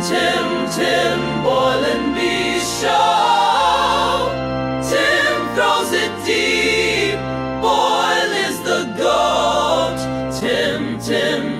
Tim, Boyle and B show. Tim throws it deep. Boyle is the GOAT.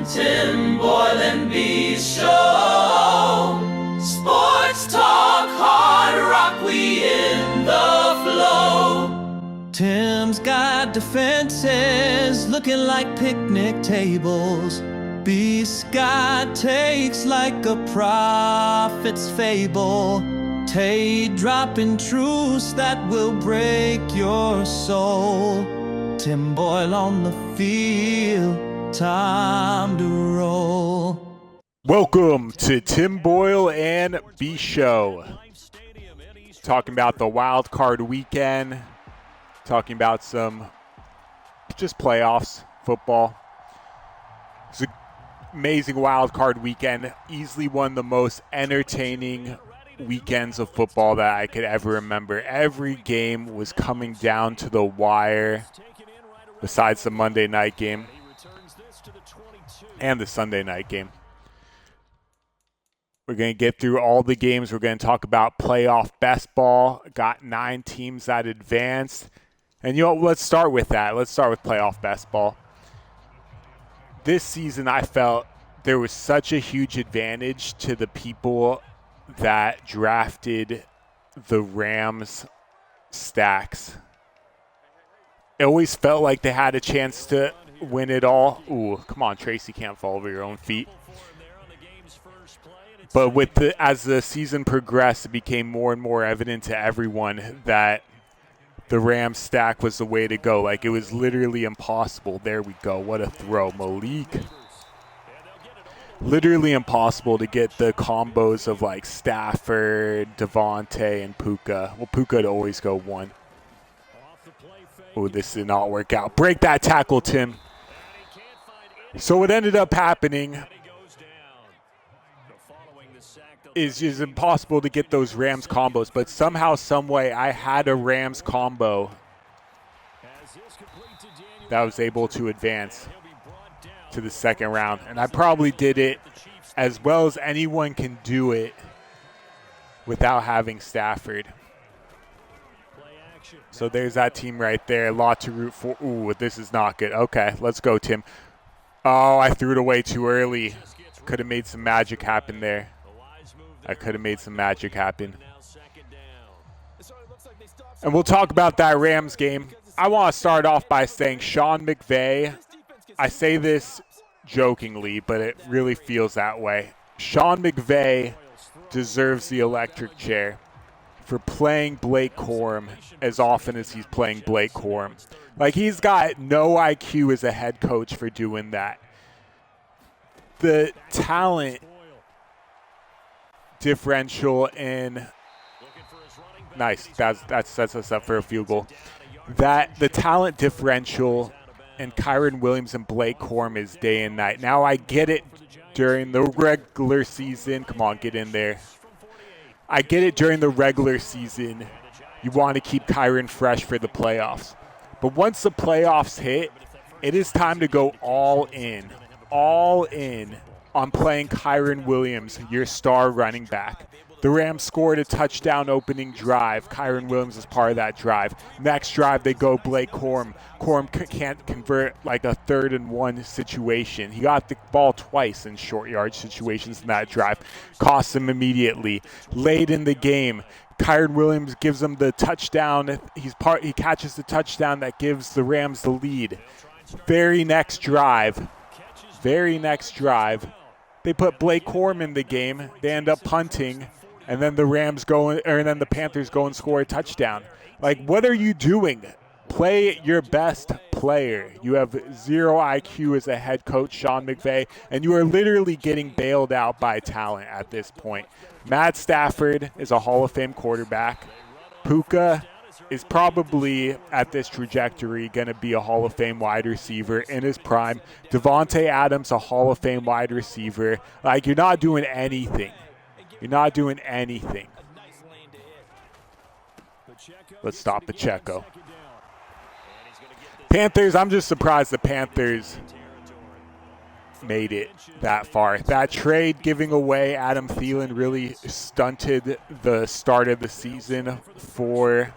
Tim, Boyle and B show. Sports talk, hard rock, we in the flow. Tim's got defenses looking like picnic tables. B's got takes like a prophet's fable. Tay dropping truths that will break your soul. Tim Boyle on the field, time to roll. Welcome to Tim Boyle and B Show. Talking about the Wildcard weekend. Talking about some just playoffs, football. It's an amazing Wildcard weekend. Easily one of the most entertaining weekends of football that I could ever remember. Every game was coming down to the wire, besides the Monday night game and the Sunday night game. We're going to get through all the games. We're going to talk about playoff best ball. Got 9 teams that advanced. And you know, let's start with that. Let's start with playoff best ball. This season, I felt there was such a huge advantage to the people that drafted the Rams stacks. It always felt like they had a chance to win it all. Ooh, come on, Tracy, can't fall over your own feet. But as the season progressed, it became more and more evident to everyone that the Rams stack was the way to go. Like, it was literally impossible. There we go. What a throw. Malik. Literally impossible to get the combos of, like, Stafford, Devontae, and Puka. Well, Puka would always go one. Oh, this did not work out. Break that tackle, Tim. So what ended up happening is just impossible to get those Rams combos, but somehow, some way, I had a Rams combo that was able to advance to the second round, and I probably did it as well as anyone can do it without having Stafford. So there's that team right there. A lot to root for. Ooh, this is not good. Okay, let's go, Tim. Oh, I threw it away too early. Could have made some magic happen there. I could have made some magic happen. And we'll talk about that Rams game. I want to start off by saying Sean McVay, I say this jokingly, but it really feels that way. Sean McVay deserves the electric chair for playing Blake Corum as often as he's playing Blake Corum. Like, he's got no IQ as a head coach for doing that. The talent differential in nice. That sets us up for a field goal. That the talent differential in Kyren Williams and Blake Corum is day and night. Now I get it during the regular season. Come on, get in there. I get it during the regular season. You want to keep Kyren fresh for the playoffs. But once the playoffs hit, it is time to go all in on playing Kyren Williams, your star running back. The Rams scored a touchdown opening drive. Kyren Williams is part of that drive. Next drive, they go Blake Corum. Corum can't convert like a 3rd and 1 situation. He got the ball twice in short yardage situations in that drive. Cost him immediately. Late in the game, Kyren Williams gives them the touchdown. He catches the touchdown that gives the Rams the lead. Very next drive, they put Blake Corum in the game. They end up punting, and then the Panthers go and score a touchdown. Like, what are you doing? Play your best player. You have 0 IQ as a head coach, Sean McVay, and you are literally getting bailed out by talent at this point. Matt Stafford is a Hall of Fame quarterback. Puka is probably, at this trajectory, going to be a Hall of Fame wide receiver in his prime. Devontae Adams, a Hall of Fame wide receiver. Like, you're not doing anything. Let's stop Pacheco. Panthers, I'm just surprised the Panthers made it that far. That trade giving away Adam Thielen really stunted the start of the season for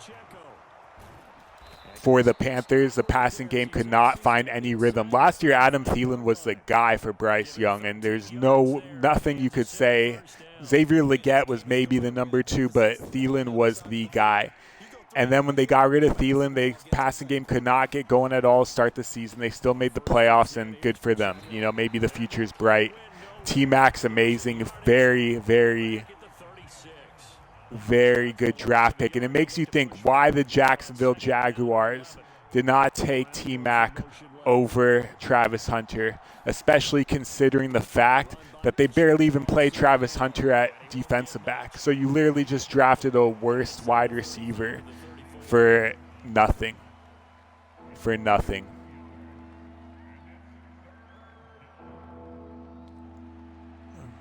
the Panthers. The passing game could not find any rhythm. Last year, Adam Thielen was the guy for Bryce Young, and there's nothing you could say. Xavier Legette was maybe the number 2, but Thielen was the guy. And then when they got rid of Thielen, the passing game could not get going at all to start the season. They still made the playoffs, and good for them. You know, maybe the future's bright. T-Mac's amazing. Very, very, very good draft pick. And it makes you think why the Jacksonville Jaguars did not take T-Mac over Travis Hunter, especially considering the fact that they barely even play Travis Hunter at defensive back. So you literally just drafted a worst wide receiver for nothing. For nothing.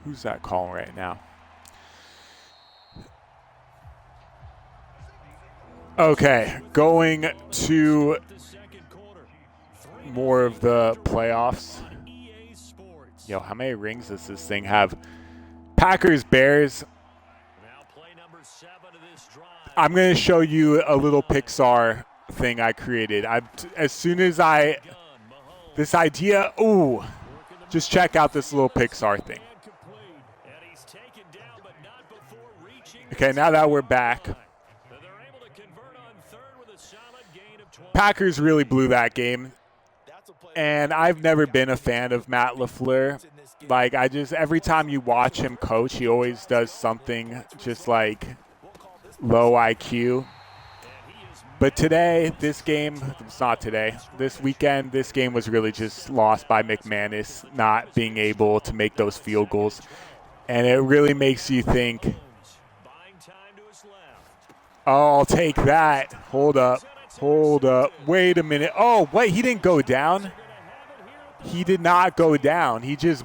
Who's that calling right now? Okay, going to more of the playoffs. Yo, how many rings does this thing have? Packers, Bears. I'm going to show you a little Pixar thing I created. As soon as this idea, just check out this little Pixar thing. Okay, now that we're back. Packers really blew that game. And I've never been a fan of Matt LaFleur. Like, every time you watch him coach, he always does something just like low IQ. But today, this weekend, this game was really just lost by McManus not being able to make those field goals. And it really makes you think, oh, I'll take that. Hold up. Wait a minute. Oh, wait, he didn't go down? He did not go down. He just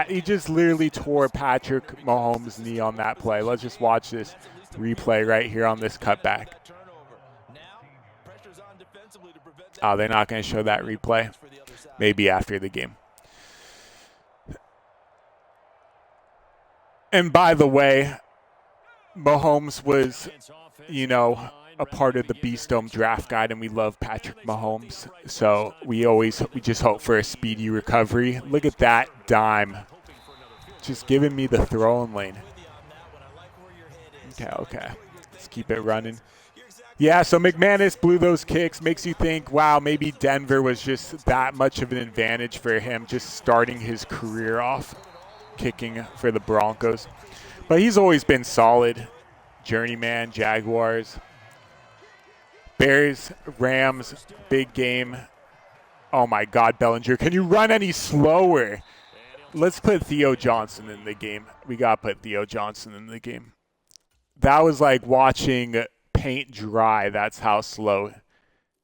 he just literally tore Patrick Mahomes' knee on that play. Let's just watch this replay right here on this cutback. Oh, they're not going to show that replay. Maybe after the game. And by the way, Mahomes was, a part of the Beast Dome draft guide, and we love Patrick Mahomes. So we just hope for a speedy recovery. Look at that dime. Just giving me the throwing lane. Okay. Let's keep it running. Yeah, so McManus blew those kicks. Makes you think, wow, maybe Denver was just that much of an advantage for him just starting his career off kicking for the Broncos. But he's always been solid. Journeyman, Jaguars. Bears, Rams, big game. Oh, my God, Bellinger. Can you run any slower? Let's put Theo Johnson in the game. We got to put Theo Johnson in the game. That was like watching paint dry. That's how slow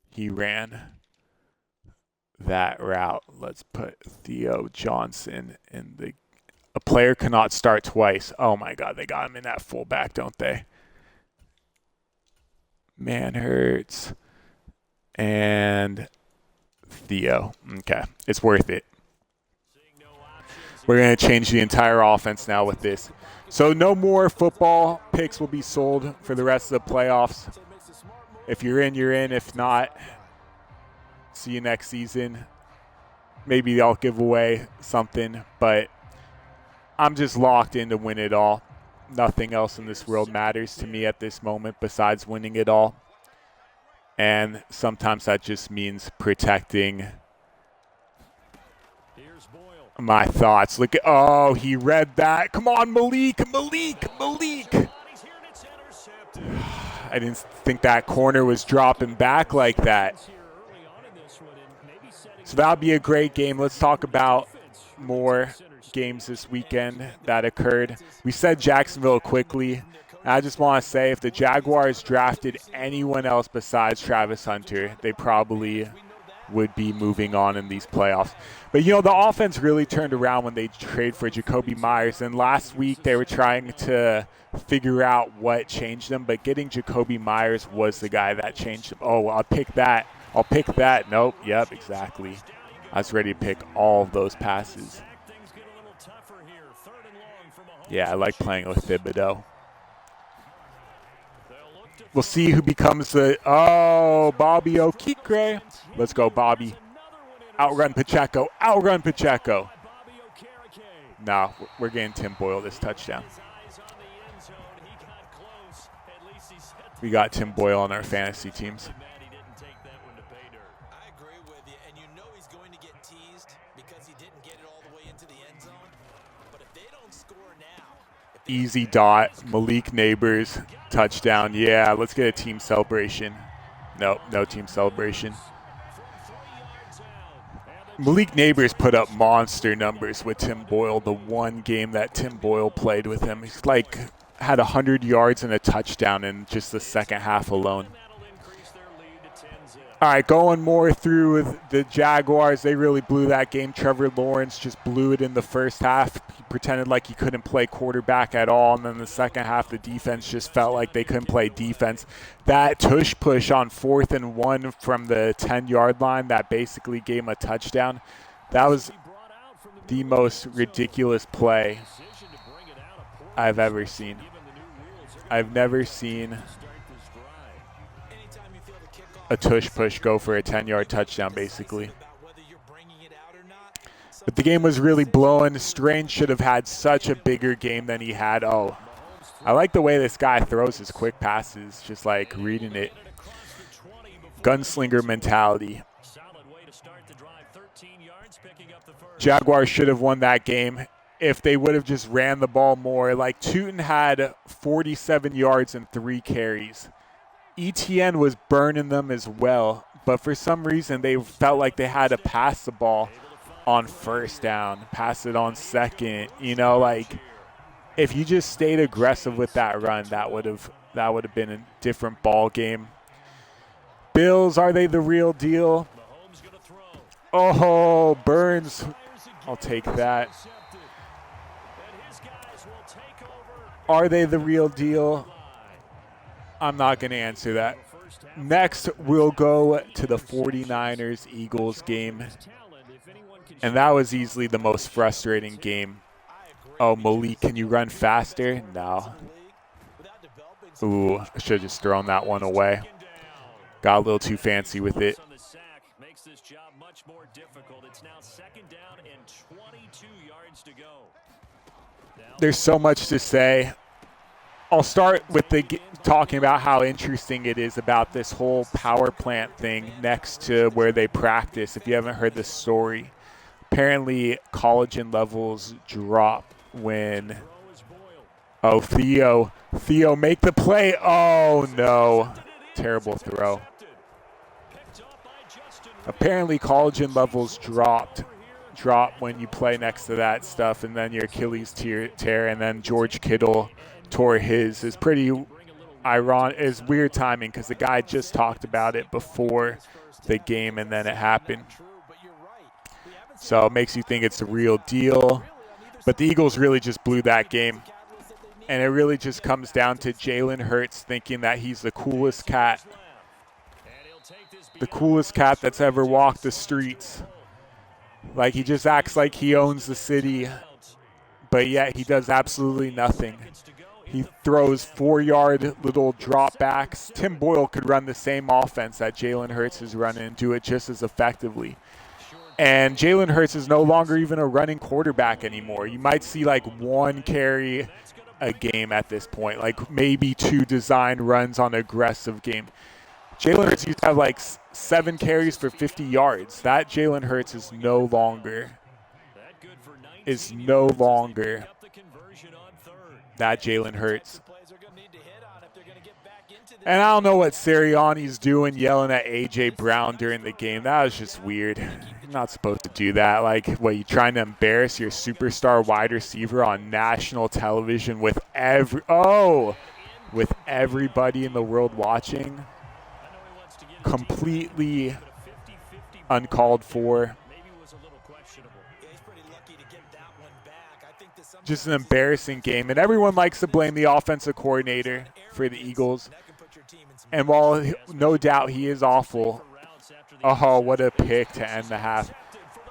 he ran that route. Let's put Theo Johnson in the – a player cannot start twice. Oh, my God, they got him in that fullback, don't they? Man hurts. And Theo. Okay, it's worth it. We're going to change the entire offense now with this. So no more football picks will be sold for the rest of the playoffs. If you're in, you're in. If not, see you next season. Maybe I'll give away something, but I'm just locked in to win it all. Nothing else in this world matters to me at this moment besides winning it all. And sometimes that just means protecting my thoughts. Look at, oh, he read that. Come on, Malik. I didn't think that corner was dropping back like that. So that'll be a great game. Let's talk about more games this weekend that occurred. We said Jacksonville quickly. I just want to say if the Jaguars drafted anyone else besides Travis Hunter, they probably would be moving on in these playoffs. But, the offense really turned around when they traded for Jacoby Myers. And last week they were trying to figure out what changed them, but getting Jacoby Myers was the guy that changed them. Oh, I'll pick that. Nope. Yep, exactly. I was ready to pick all of those passes. Yeah, I like playing with Thibodeau. We'll see who becomes the, Bobby Okikre. Let's go, Bobby. Outrun Pacheco, outrun Pacheco. No, we're getting Tim Boyle this touchdown. We got Tim Boyle on our fantasy teams. Easy dot, Malik Neighbors, touchdown. Yeah, let's get a team celebration. Nope, no team celebration. Malik Neighbors put up monster numbers with Tim Boyle the one game that Tim Boyle played with him. He's like had 100 yards and a touchdown in just the second half alone. All right, going more through the Jaguars. They really blew that game. Trevor Lawrence just blew it in the first half. He pretended like he couldn't play quarterback at all. And then the second half, the defense just felt like they couldn't play defense. That tush push on 4th and 1 from the 10-yard line that basically gave him a touchdown. That was the most ridiculous play I've ever seen. I've never seen a tush push go for a 10-yard touchdown, basically. But the game was really blowing. Strange should have had such a bigger game than he had. Oh, I like the way this guy throws his quick passes, just like reading it. Gunslinger mentality. Jaguars should have won that game if they would have just ran the ball more. Like, Tootin had 47 yards and 3 carries. ETN was burning them as well, but for some reason they felt like they had to pass the ball on first down, pass it on second. You know, like if you just stayed aggressive with that run, that would have been a different ball game. Bills, are they the real deal? Oh, Burns, I'll take that. Are they the real deal? I'm not going to answer that. Next, we'll go to the 49ers-Eagles game. And that was easily the most frustrating game. Oh, Malik, can you run faster? No. Ooh, I should have just thrown that one away. Got a little too fancy with it. There's so much to say. I'll start with talking about how interesting it is about this whole power plant thing next to where they practice. If you haven't heard the story, apparently collagen levels drop when Theo make the play. Oh no, terrible throw. Apparently collagen levels drop when you play next to that stuff, and then your Achilles tear, and then George Kittle tore his. Is pretty ironic. Is weird timing because the guy just talked about it before the game and then it happened. So it makes you think it's the real deal. But the Eagles really just blew that game. And it really just comes down to Jalen Hurts thinking that he's the coolest cat. The coolest cat that's ever walked the streets. Like, he just acts like he owns the city, but yet he does absolutely nothing. He throws 4-yard little drop backs. Tim Boyle could run the same offense that Jalen Hurts is running and do it just as effectively. And Jalen Hurts is no longer even a running quarterback anymore. You might see like 1 carry a game at this point, like maybe 2 designed runs on an aggressive game. Jalen Hurts used to have like 7 carries for 50 yards. That Jalen Hurts is no longer that Jalen Hurts. And I don't know what Sirianni's doing yelling at A.J. Brown during the game. That was just weird. You're not supposed to do that. Like, what, you trying to embarrass your superstar wide receiver on national television with everybody in the world watching? Completely uncalled for. Just an embarrassing game. And everyone likes to blame the offensive coordinator for the Eagles. And while no doubt he is awful, oh, what a pick to end the half.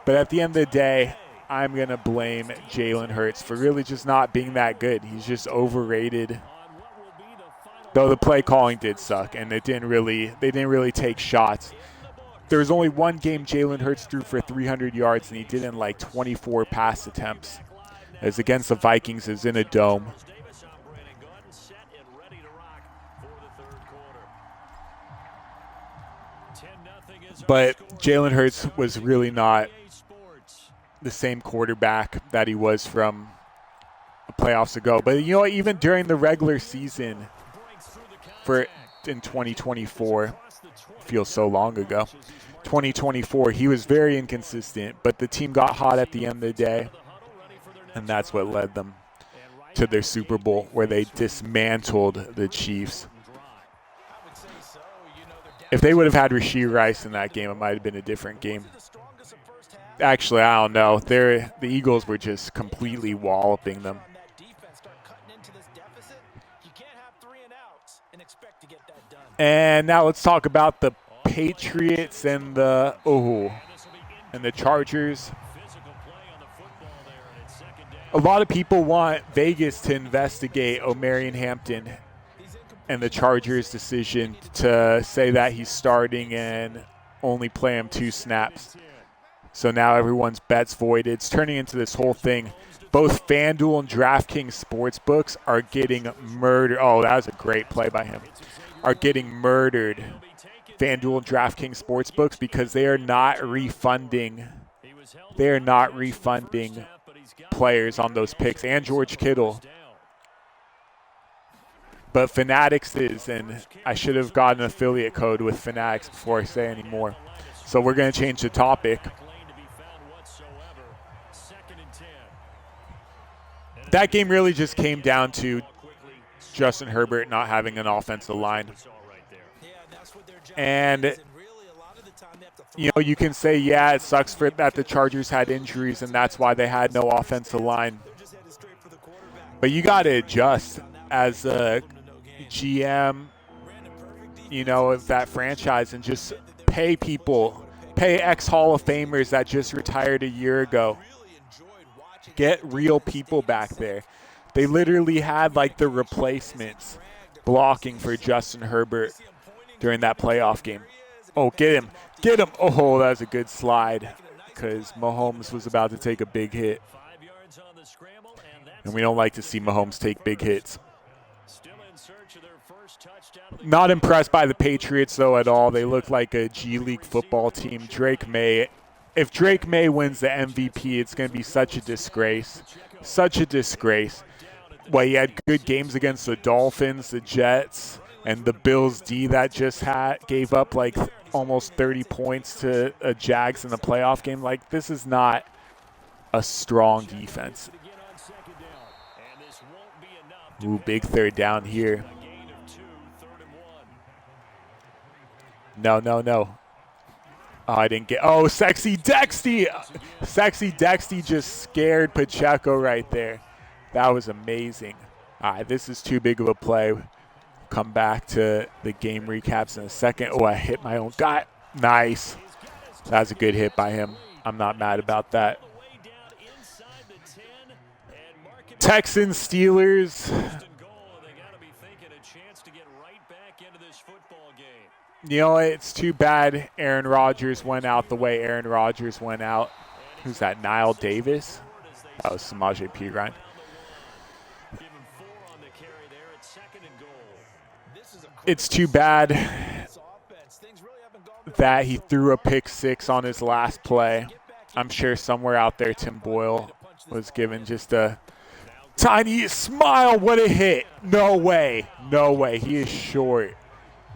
But at the end of the day, I'm going to blame Jalen Hurts for really just not being that good. He's just overrated. Though the play calling did suck, and they didn't really take shots. There was only one game Jalen Hurts threw for 300 yards, and he did in like 24 pass attempts. It was against the Vikings. It was in a dome. But Jalen Hurts was really not the same quarterback that he was from the playoffs ago. But, you know, even during the regular season in 2024, feels so long ago, 2024, he was very inconsistent. But the team got hot at the end of the day, and that's what led them to their Super Bowl, where they dismantled the Chiefs. If they would have had Rashee Rice in that game, it might have been a different game. Actually, I don't know. The Eagles were just completely walloping them. And now let's talk about the Patriots and the Chargers. A lot of people want Vegas to investigate Omarion Hampton and the Chargers' decision to say that he's starting and only play him 2 snaps. So now everyone's bet's voided. It's turning into this whole thing. Both FanDuel and DraftKings sportsbooks are getting murdered. Oh, that was a great play by him. Are getting murdered. FanDuel and DraftKings sportsbooks, because they are not refunding. They are not refunding players on those picks, and George Kittle. But Fanatics is, and I should have gotten an affiliate code with Fanatics before I say any more. So we're going to change the topic. That game really just came down to Justin Herbert not having an offensive line. And, you know, you can say, yeah, it sucks that the Chargers had injuries and that's why they had no offensive line. But you got to adjust as a GM, you know, of that franchise, and just pay people, pay ex-Hall of Famers that just retired a year ago. Get real people back there. They literally had like the replacements blocking for Justin Herbert during that playoff game. Oh, get him. Get him. Oh, that was a good slide because Mahomes was about to take a big hit. And we don't like to see Mahomes take big hits. Not impressed by the Patriots, though, at all. They look like a G League football team. If Drake May wins the MVP, it's going to be such a disgrace. Such a disgrace. Well, he had good games against the Dolphins, the Jets, and the Bills D that just gave up like almost 30 points to Jags in the playoff game. Like, this is not a strong defense. Ooh, big third down here. No. Oh, I didn't get. Oh, Sexy Dexty. Sexy Dexty just scared Pacheco right there. That was amazing. All right, this is too big of a play. Come back to the game recaps in a second. Oh, I hit my own guy. Nice. That was a good hit by him. I'm not mad about that. Texans, Steelers. You know, it's too bad Aaron Rodgers went out the way Aaron Rodgers went out. Who's that, Nile Davis? That was Samaje Perine. It's too bad that he threw a pick 6 on his last play. I'm sure somewhere out there Tim Boyle was given just a tiny smile. What a hit. No way. No way. He is short.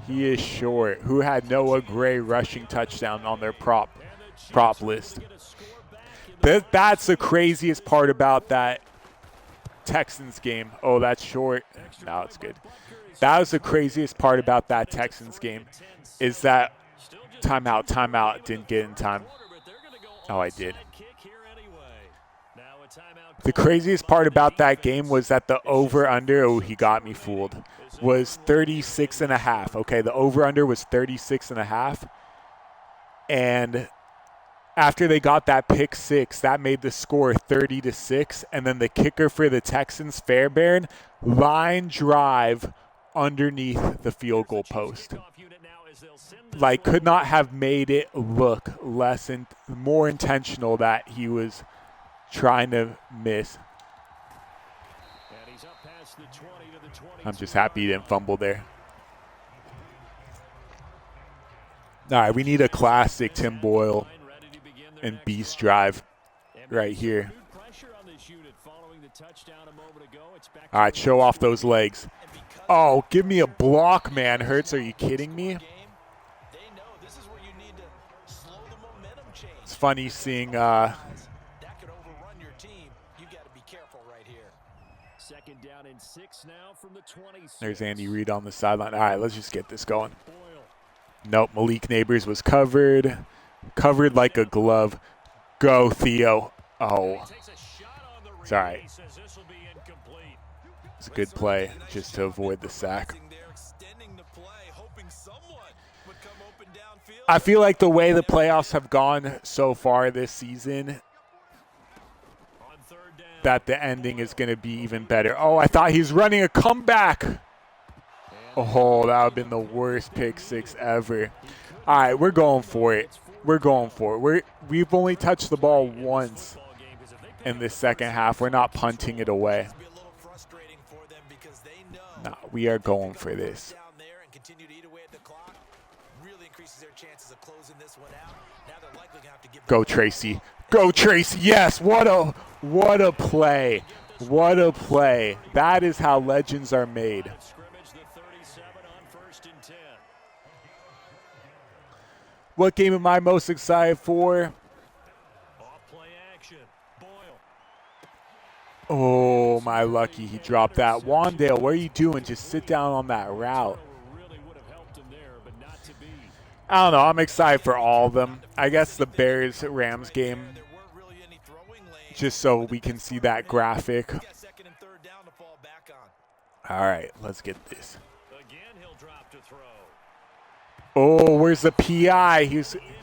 He is short. Who had Noah Gray rushing touchdown on their prop list. That's the craziest part about that Texans game. Oh, that's short. No, it's good. That was the craziest part about that Texans game, is that timeout, didn't get in time. Oh, I did. The craziest part about that game was that the over-under, oh, he got me fooled, was 36.5. Okay, the over-under was 36.5. And after they got that pick six, that made the score 30-6. And then the kicker for the Texans, Fairbairn, line drive underneath the field goal post. Like, could not have made it look less and more intentional that he was trying to miss. I'm just happy he didn't fumble there. All right, we need a classic Tim Boyle and beast drive right here. All right, show off those legs. Oh, give me a block, man. Hurts, are you kidding me? It's funny seeing there's Andy Reid on the sideline. All right, let's just get this going. Nope, Malik Neighbors was covered like a glove. Go, Theo. Oh, it's all right. It's a good play just to avoid the sack. I feel like the way the playoffs have gone so far this season, that the ending is going to be even better. Oh, I thought he was running a comeback. Oh, that would have been the worst pick six ever. All right, we're going for it. We're going for it. We've only touched the ball once in the second half. We're not punting it away. No, we are going for this. Go, Tracy. Go, Tracy. Yes, what a play. What a play. That is how legends are made. What game am I most excited for? Oh, my lucky. He dropped that. Wandale, what are you doing? Just sit down on that route. I don't know. I'm excited for all of them. I guess the Bears-Rams game, just so we can see that graphic. All right, let's get this. Oh, where's the PI?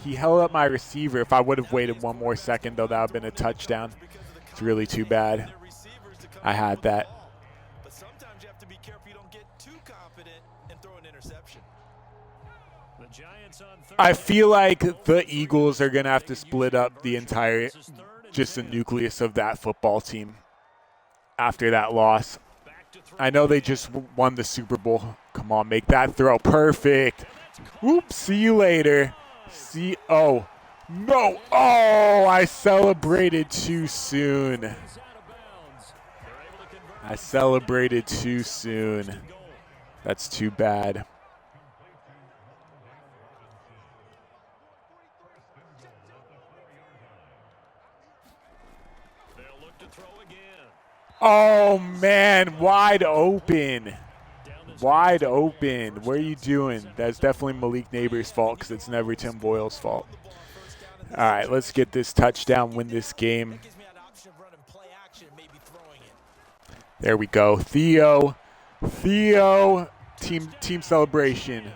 He held up my receiver. If I would have waited one more second, though, that would have been a touchdown. It's really too bad. I had that. But sometimes you have to be careful you don't get too confident and throw an interception. I feel like the Eagles are going to have to split up the entire, just the nucleus of that football team after that loss. I know they just won the Super Bowl. Come on, make that throw. Perfect. Oops, see you later. Oh, no. Oh, I celebrated too soon. I celebrated too soon. That's too bad. Oh, man, wide open. Wide open. What are you doing? That's definitely Malik Neighbors' fault because it's never Tim Boyle's fault. All right, let's get this touchdown, win this game. There we go. Theo, team celebration.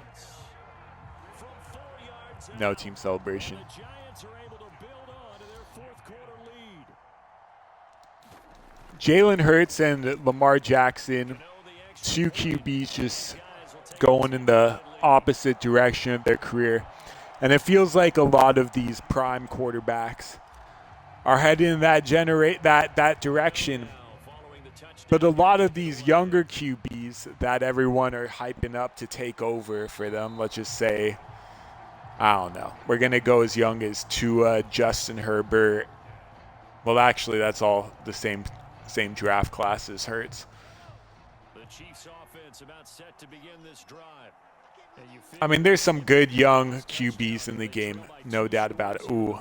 No team celebration. Jalen Hurts and Lamar Jackson, two QBs just going in the opposite direction of their career. And it feels like a lot of these prime quarterbacks are heading in that direction. But a lot of these younger QBs that everyone are hyping up to take over for them, let's just say, I don't know. We're going to go as young as Tua, Justin Herbert. Well, actually, that's all the same draft class as Hurts. I mean, there's some good young QBs in the game, no doubt about it. Ooh.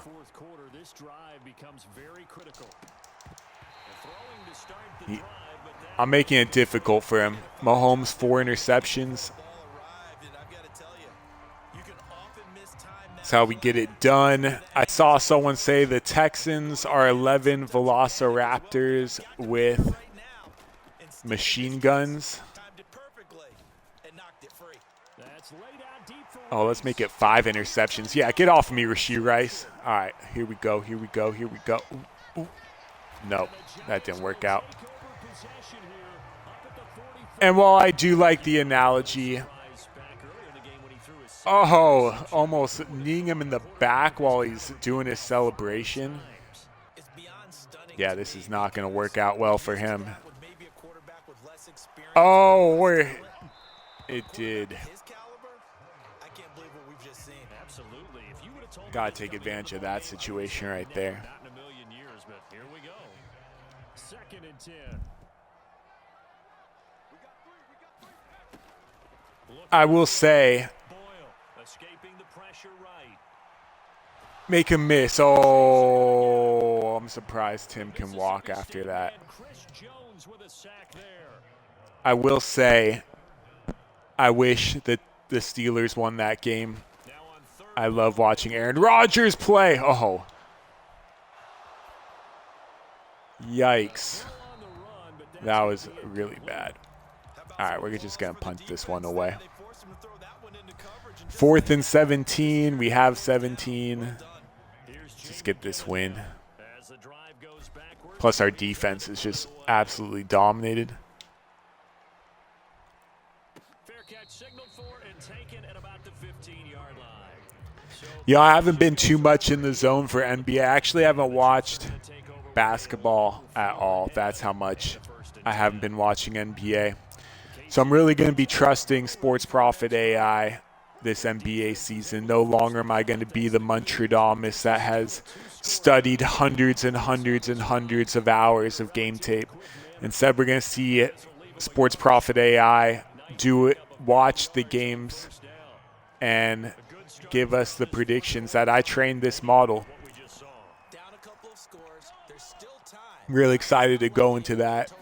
I'm making it difficult for him. Mahomes, 4 interceptions. That's how we get it done. I saw someone say the Texans are 11 Velociraptors with machine guns. Oh, let's make it 5 interceptions. Yeah, get off of me, Rashee Rice. All right, here we go, here we go, here we go. Ooh, ooh. Nope, that didn't work out. And while I do like the analogy, oh, almost kneeing him in the back while he's doing his celebration. Yeah, this is not going to work out well for him. Oh, it did. Got to take advantage of that situation right there. I will say, make him miss. Oh, I'm surprised Tim can walk after that. I will say, I wish that the Steelers won that game. I love watching Aaron Rodgers play. Oh. Yikes. That was really bad. All right, we're just going to punt this one away. 4th and 17. We have 17. Just get this win. Plus our defense is just absolutely dominated. Yeah, I haven't been too much in the zone for NBA. I actually haven't watched basketball at all. That's how much I haven't been watching NBA. So I'm really going to be trusting Sports Profit AI this NBA season. No longer am I going to be the Montredamus that has studied hundreds and hundreds and hundreds of hours of game tape. Instead, we're going to see Sports Profit AI do it, watch the games, and give us the predictions that I trained this model. I'm really excited to go into that.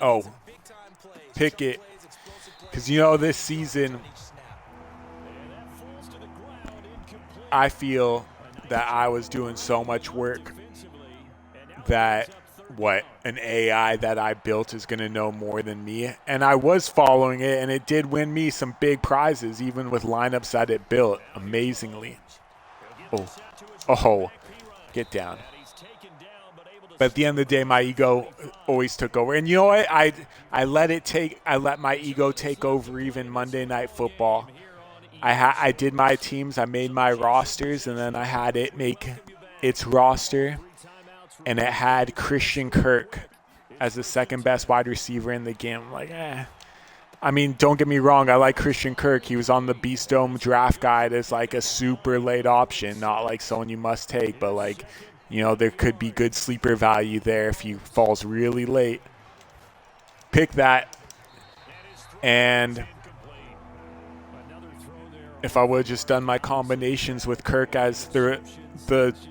Oh, Pickett. Because, you know, this season, I feel that I was doing so much work that an AI that I built is going to know more than me. And I was following it, and it did win me some big prizes, even with lineups that it built, amazingly. Oh, get down. But at the end of the day, my ego always took over. And you know what? I let my ego take over even Monday Night Football. I did my teams, I made my rosters, and then I had it make its roster, and it had Christian Kirk as the second best wide receiver in the game. I'm like, I mean, don't get me wrong, I like Christian Kirk. He was on the Beast Dome draft guide as like a super late option, not like someone you must take, but like, you know, there could be good sleeper value there if he falls really late. Pick that. And if I would have just done my combinations with Kirk as the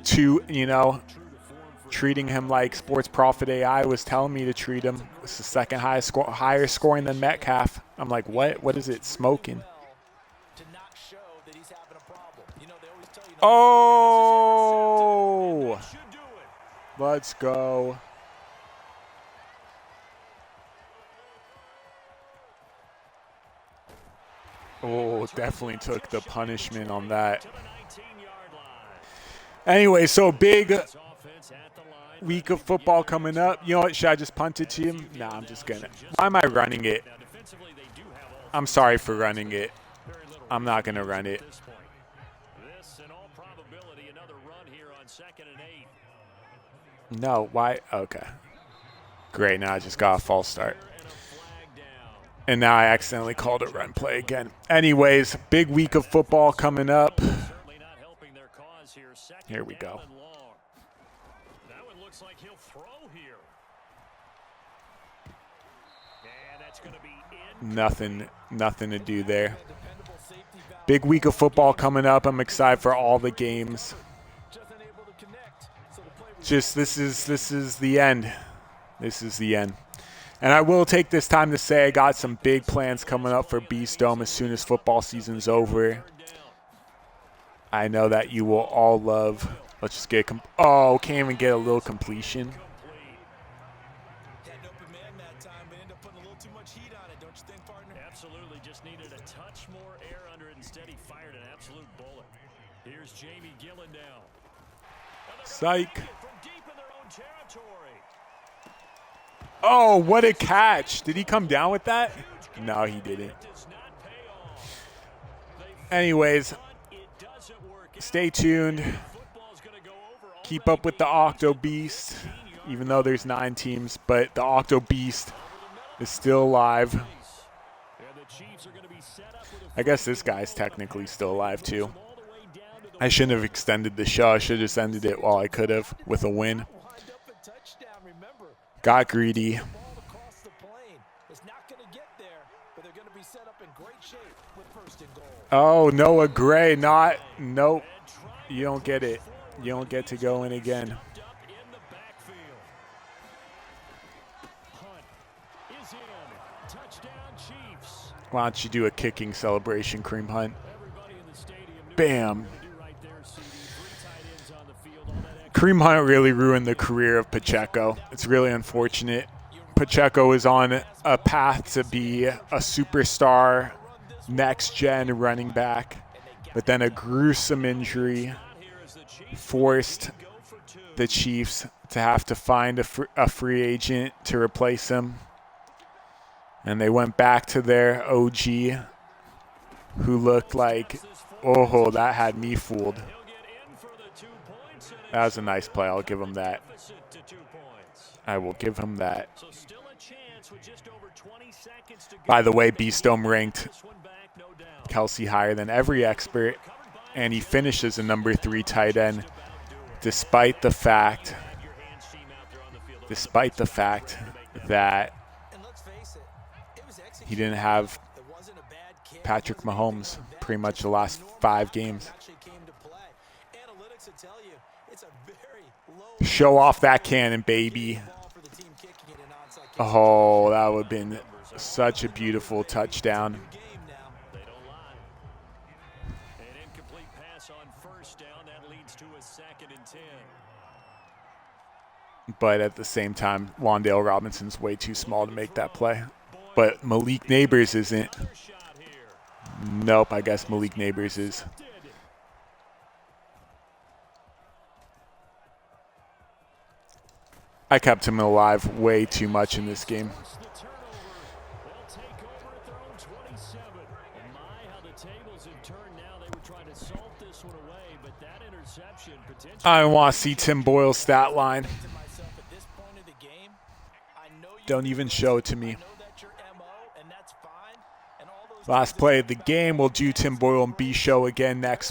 two, you know, treating him like Sports Profit AI was telling me to treat him. It's the second highest higher scoring than Metcalf. I'm like, what? What is it smoking? Oh, let's go. Oh, definitely took the punishment on that. Anyway, so big week of football coming up. You know what? Should I just punt it to him? Nah, I'm just going to. Why am I running it? I'm sorry for running it. I'm not going to run it. No, why? Okay. Great, now I just got a false start. And now I accidentally called a run play again. Anyways, big week of football coming up. Here we go. Nothing to do there. Big week of football coming up. I'm excited for all the games. Just this is the end. This is the end. And I will take this time to say I got some big plans coming up for Beast Dome as soon as football season's over. I know that you will all love. Let's just get can't even get a little completion. Absolutely, just needed a touch more air under it. Instead, he fired an absolute bullet. Here's Jamie Gillen now. Psych. From deep in their own territory. Oh, what a catch. Did he come down with that? No, he didn't. Does not pay off. Anyways, stay tuned. Football's gonna go over. Keep up with the Octo Beast, even though there's 9 teams, but the Octo Beast is still alive. And the Chiefs are gonna be set up with a I guess this guy's technically still alive too. I shouldn't have extended the show. I should have just ended it while I could have with a win. Wind up a touchdown, remember. Got greedy. Ball across the plane. It's not going to get there, but they're going to be set up in great shape with first and goal. Oh, Noah Gray, nope. You don't get it. You don't get to go in again. up in the backfield. Hunt is in. Touchdown, Chiefs. Why don't you do a kicking celebration, Kareem Hunt? Everybody in the stadium knew Bam. what to do right there, CD. 3 tight ends on the field. All that extra Kareem Hunt really ruined the career of Pacheco. It's really unfortunate. Pacheco is on a path to be a superstar, next-gen running back, but then a gruesome injury forced the Chiefs to have to find a free agent to replace him. And they went back to their OG, who looked like, oh, that had me fooled. He'll get in for the 2 points. And That was a nice play. I'll give him that. deficit to 2 points. I will give him that. So still a chance with just over 20 seconds to go. By the way, Beastome ranked This one back, no doubt. Kelsey higher than every expert, and he finishes a number 3 tight end, despite the fact that And let's face it, it was executed. he didn't have It wasn't a bad kick. Patrick Mahomes pretty much the last 5 games. Actually came to play. Analytics will tell you it's a very low Show off that cannon, baby. ball for the team kicking it in onside kick. Oh, that would have been such a beautiful touchdown. Game now. They don't lie. An incomplete pass on first down. That leads to a 2nd and 10. But at the same time, Wandale Robinson's way too small to make that play. But Malik Neighbors isn't. Another shot here. Nope, I guess Malik Neighbors is. Did. I kept him alive way too much in this game. Force the turnover. They'll take over at their own 27. And my, how the tables have turned now. They were trying to salt this one away, but that interception potentially. I want to see Tim Boyle's stat line. To myself at this point of the game, I know you Don't even show it to me. know that's your MO, and that's fine. And all those Last play of the game. We'll do Tim Boyle and B show again next